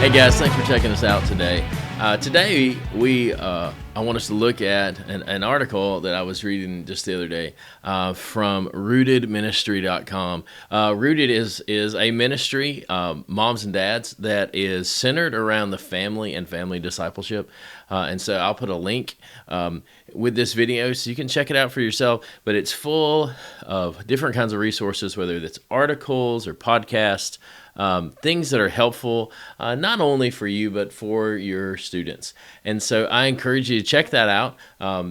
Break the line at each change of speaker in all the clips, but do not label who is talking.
Hey guys, thanks for checking us out today. Today I want us to look at an article that I was reading just the other day from rootedministry.com. Rooted is a ministry, moms and dads, that is centered around the family and family discipleship. And so I'll put a link with this video so you can check it out for yourself. But it's full of different kinds of resources, whether it's articles or podcasts, things that are helpful, not only for you, but for your students. And so I encourage you to check that out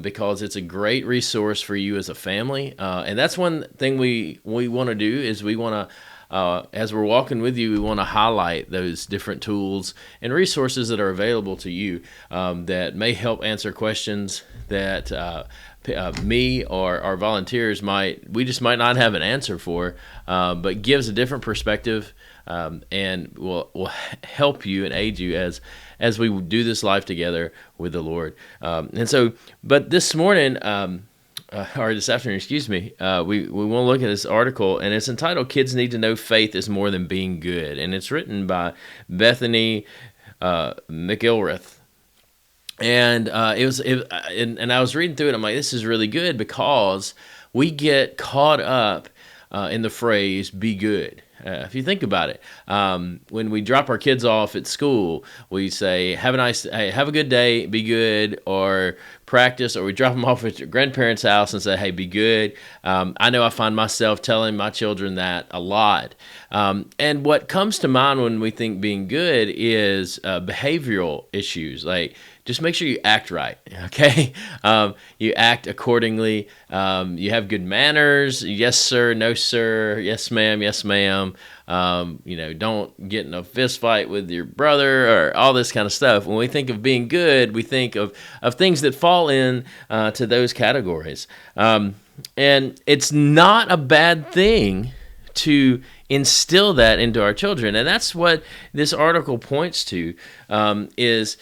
because it's a great resource for you as a family. And that's one thing we want to do is we want to, as we're walking with you, we want to highlight those different tools and resources that are available to you that may help answer questions that me or our volunteers we just might not have an answer for, but gives a different perspective and will help you and aid you as we do this life together with the Lord. But this morning, or this afternoon, excuse me, we want to look at this article, and it's entitled "Kids Need to Know Faith is More Than Being Good," and it's written by Bethany McIlrath. And and I was reading through it. I'm like, this is really good because we get caught up in the phrase "be good." If you think about it, when we drop our kids off at school, we say, have a good day, be good, or practice, or we drop them off at your grandparents' house and say, hey, be good. I know I find myself telling my children that a lot. And what comes to mind when we think being good is behavioral issues, like just make sure you act right, okay? You act accordingly. You have good manners. Yes, sir. No, sir. Yes, ma'am. Yes, ma'am. Don't get in a fist fight with your brother or all this kind of stuff. When we think of being good, we think of things that fall in to those categories. And it's not a bad thing to instill that into our children. And that's what this article points to is,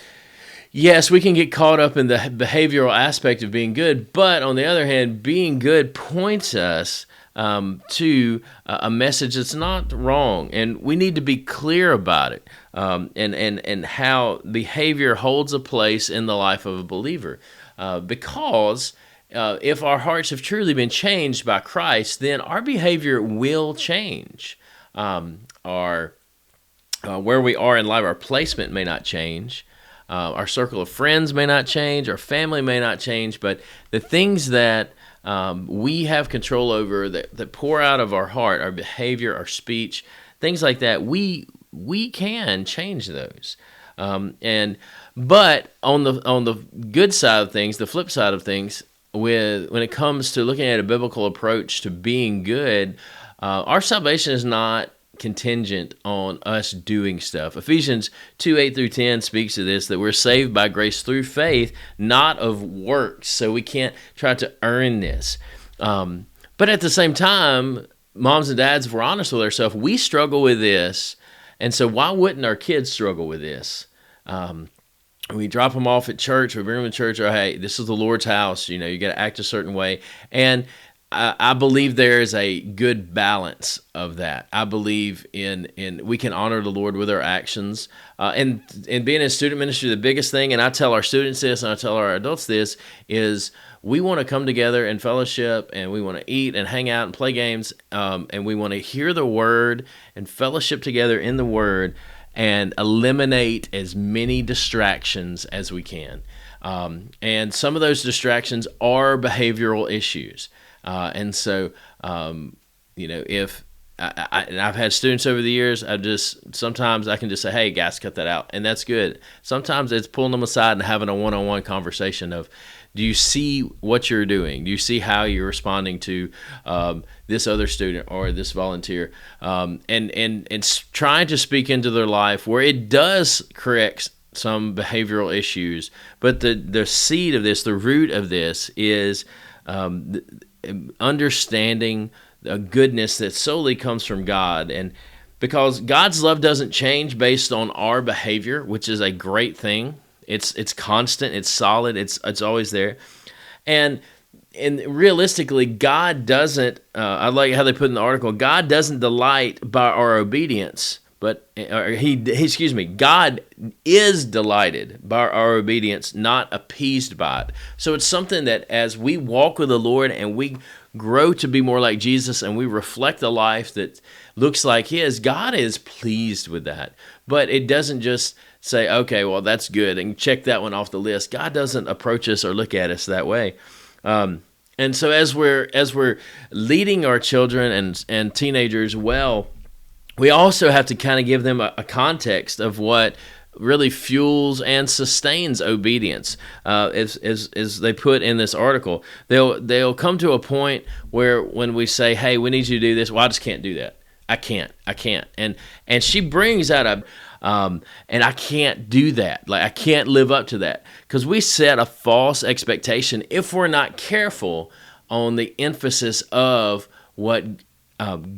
yes, we can get caught up in the behavioral aspect of being good, but on the other hand, being good points us to a message that's not wrong, and we need to be clear about it, and how behavior holds a place in the life of a believer, because if our hearts have truly been changed by Christ, then our behavior will change. Where we are in life, our placement may not change. Our circle of friends may not change. Our family may not change. But the things that we have control over, that pour out of our heart, our behavior, our speech, things like that, we can change those. But on the good side of things, the flip side of things, when it comes to looking at a biblical approach to being good, our salvation is not contingent on us doing stuff. Ephesians 2:8-10 speaks to this, that we're saved by grace through faith, not of works. So we can't try to earn this. But at the same time, moms and dads, if we're honest with ourselves, we struggle with this. And so why wouldn't our kids struggle with this? We drop them off at church, we bring them to church, or hey, this is the Lord's house, you got to act a certain way. And I believe there is a good balance of that. I believe in we can honor the Lord with our actions. And being in student ministry, the biggest thing, and I tell our students this and I tell our adults this, is we want to come together and fellowship, and we want to eat and hang out and play games, and we want to hear the Word and fellowship together in the Word and eliminate as many distractions as we can. And some of those distractions are behavioral issues. And so, if I've had students over the years, sometimes I can just say, hey, guys, cut that out. And that's good. Sometimes it's pulling them aside and having a one-on-one conversation of, do you see what you're doing? Do you see how you're responding to this other student or this volunteer? And trying to speak into their life where it does correct some behavioral issues. But the seed of this, the root of this is understanding a goodness that solely comes from God. And because God's love doesn't change based on our behavior, which is a great thing. It's constant, it's solid, it's always there. And realistically, God doesn't, I like how they put in the article, God doesn't delight by our obedience, God is delighted by our obedience, not appeased by it. So it's something that as we walk with the Lord and we grow to be more like Jesus and we reflect a life that looks like His, God is pleased with that. But it doesn't just say, okay, well, that's good, and check that one off the list. God doesn't approach us or look at us that way. And so as we're leading our children and teenagers well, we also have to kind of give them a context of what really fuels and sustains obedience. As they put in this article, they'll come to a point where when we say, "Hey, we need you to do this," well, I just can't do that. I can't. And she brings out and I can't do that. Like, I can't live up to that, because we set a false expectation if we're not careful on the emphasis of what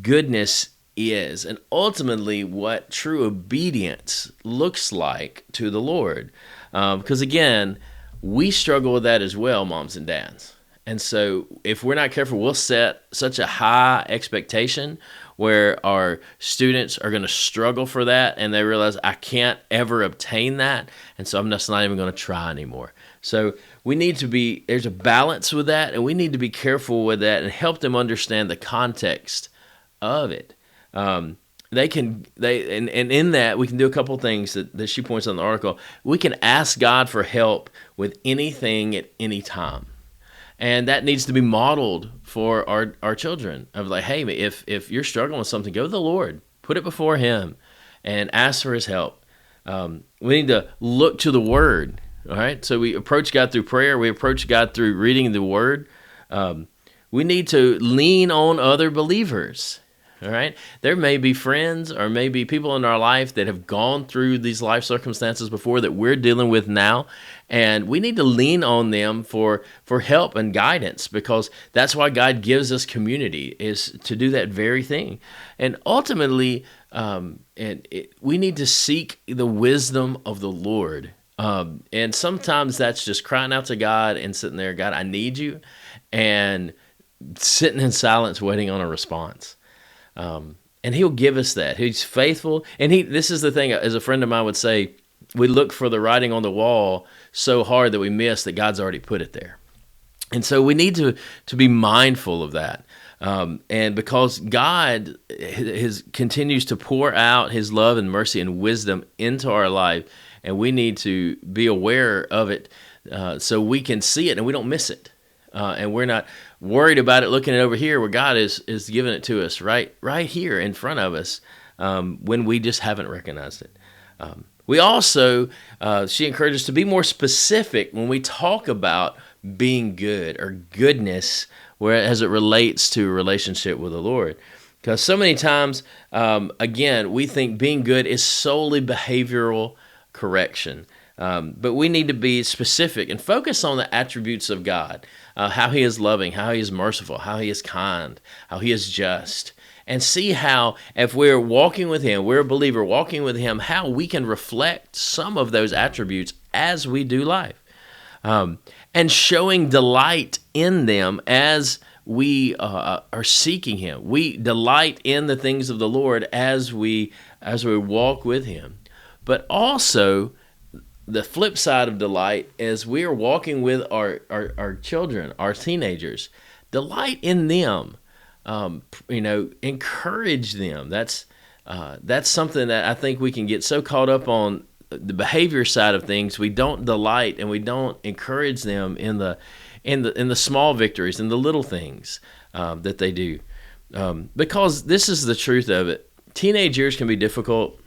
goodness is, and ultimately what true obedience looks like to the Lord. Because again, we struggle with that as well, moms and dads. And so if we're not careful, we'll set such a high expectation where our students are going to struggle for that, and they realize, I can't ever obtain that, and so I'm just not even going to try anymore. So there's a balance with that, and we need to be careful with that and help them understand the context of it. And in that, we can do a couple things that she points out in the article. We can ask God for help with anything at any time. And that needs to be modeled for our children, of like, hey, if you're struggling with something, go to the Lord, put it before Him, and ask for His help. We need to look to the Word, all right? So we approach God through prayer. We approach God through reading the Word. We need to lean on other believers. All right. There may be friends or maybe people in our life that have gone through these life circumstances before that we're dealing with now, and we need to lean on them for help and guidance, because that's why God gives us community, is to do that very thing. And ultimately, we need to seek the wisdom of the Lord. And sometimes that's just crying out to God and sitting there, God, I need you, and sitting in silence waiting on a response. And He'll give us that. He's faithful. And this is the thing, as a friend of mine would say, we look for the writing on the wall so hard that we miss that God's already put it there. And so we need to be mindful of that. And because God continues to pour out His love and mercy and wisdom into our life, and we need to be aware of it so we can see it and we don't miss it. And we're not worried about it looking it over here where God is giving it to us right here in front of us, when we just haven't recognized it. We also, she encourages us to be more specific when we talk about being good or goodness, as it relates to a relationship with the Lord. Because so many times, again, we think being good is solely behavioral correction. But we need to be specific and focus on the attributes of God, how He is loving, how He is merciful, how He is kind, how He is just, and see how, if we're walking with Him, we're a believer walking with Him, how we can reflect some of those attributes as we do life, and showing delight in them as we are seeking Him. We delight in the things of the Lord as we walk with Him, but also the flip side of delight is we are walking with our children, our teenagers. Delight in them, encourage them. That's something that I think we can get so caught up on the behavior side of things. We don't delight and we don't encourage them in the small victories and the little things that they do, because this is the truth of it. Teenage years can be difficult.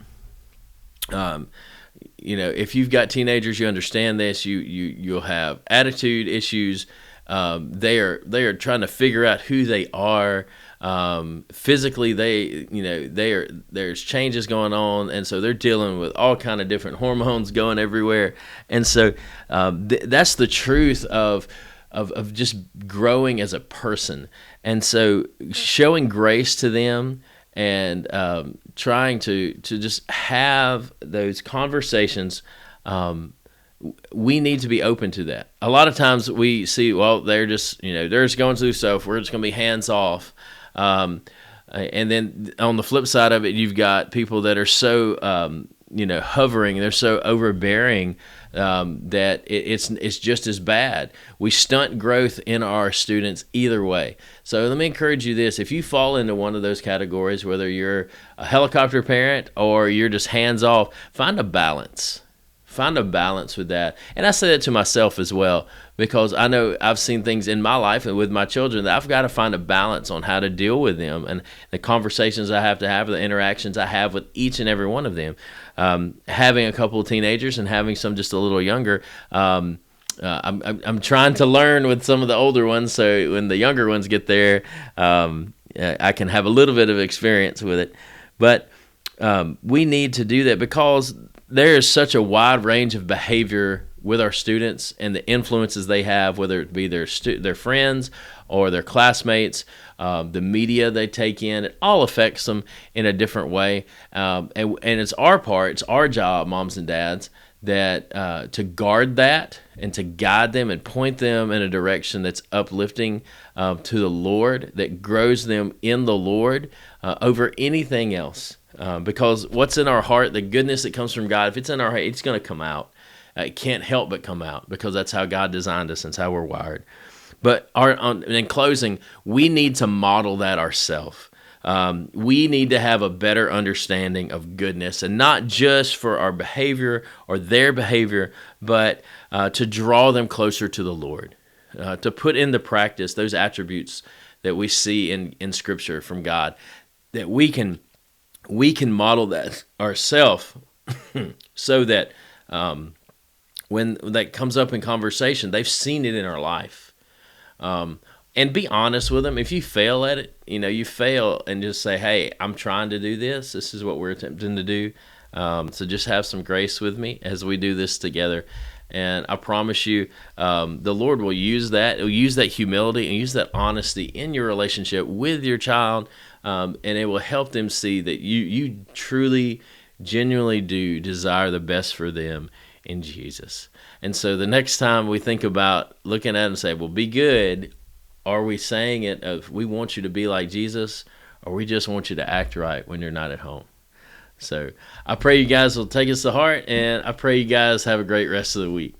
If you've got teenagers, you understand this. You'll have attitude issues. They are trying to figure out who they are. Physically, there's changes going on, and so they're dealing with all kind of different hormones going everywhere. And so that's the truth of just growing as a person. And so showing grace to them and trying to just have those conversations, we need to be open to that. A lot of times we see, well, they're just going through stuff. We're just going to be hands off. And then on the flip side of it, you've got people that are so hovering, they're so overbearing, that it's just as bad. We stunt growth in our students either way. So let me encourage you this: if you fall into one of those categories, whether you're a helicopter parent or you're just hands off, find a balance. Find a balance with that. And I say that to myself as well, because I know I've seen things in my life and with my children that I've got to find a balance on how to deal with them, and the conversations I have to have, the interactions I have with each and every one of them. Having a couple of teenagers and having some just a little younger, I'm trying to learn with some of the older ones, so when the younger ones get there, I can have a little bit of experience with it. But we need to do that because there is such a wide range of behavior with our students and the influences they have, whether it be their friends or their classmates, the media they take in. It all affects them in a different way. And it's our job, moms and dads, that to guard that and to guide them and point them in a direction that's uplifting to the Lord, that grows them in the Lord over anything else. Because what's in our heart, the goodness that comes from God, if it's in our heart, it's going to come out. It can't help but come out, because that's how God designed us and it's how we're wired. But in closing, we need to model that ourselves. We need to have a better understanding of goodness, and not just for our behavior or their behavior, but to draw them closer to the Lord, to put into practice those attributes that we see in Scripture from God, that we can model that ourselves so that when that comes up in conversation, they've seen it in our life. And be honest with them. If you fail at it, you fail, and just say, hey, I'm trying to do this. This is what we're attempting to do. So just have some grace with me as we do this together. And I promise you, the Lord will use that. He'll use that humility and use that honesty in your relationship with your child. And it will help them see that you truly, genuinely do desire the best for them in Jesus. And so the next time we think about looking at it and say, well, be good, are we saying it of we want you to be like Jesus, or we just want you to act right when you're not at home? So I pray you guys will take us to heart, and I pray you guys have a great rest of the week.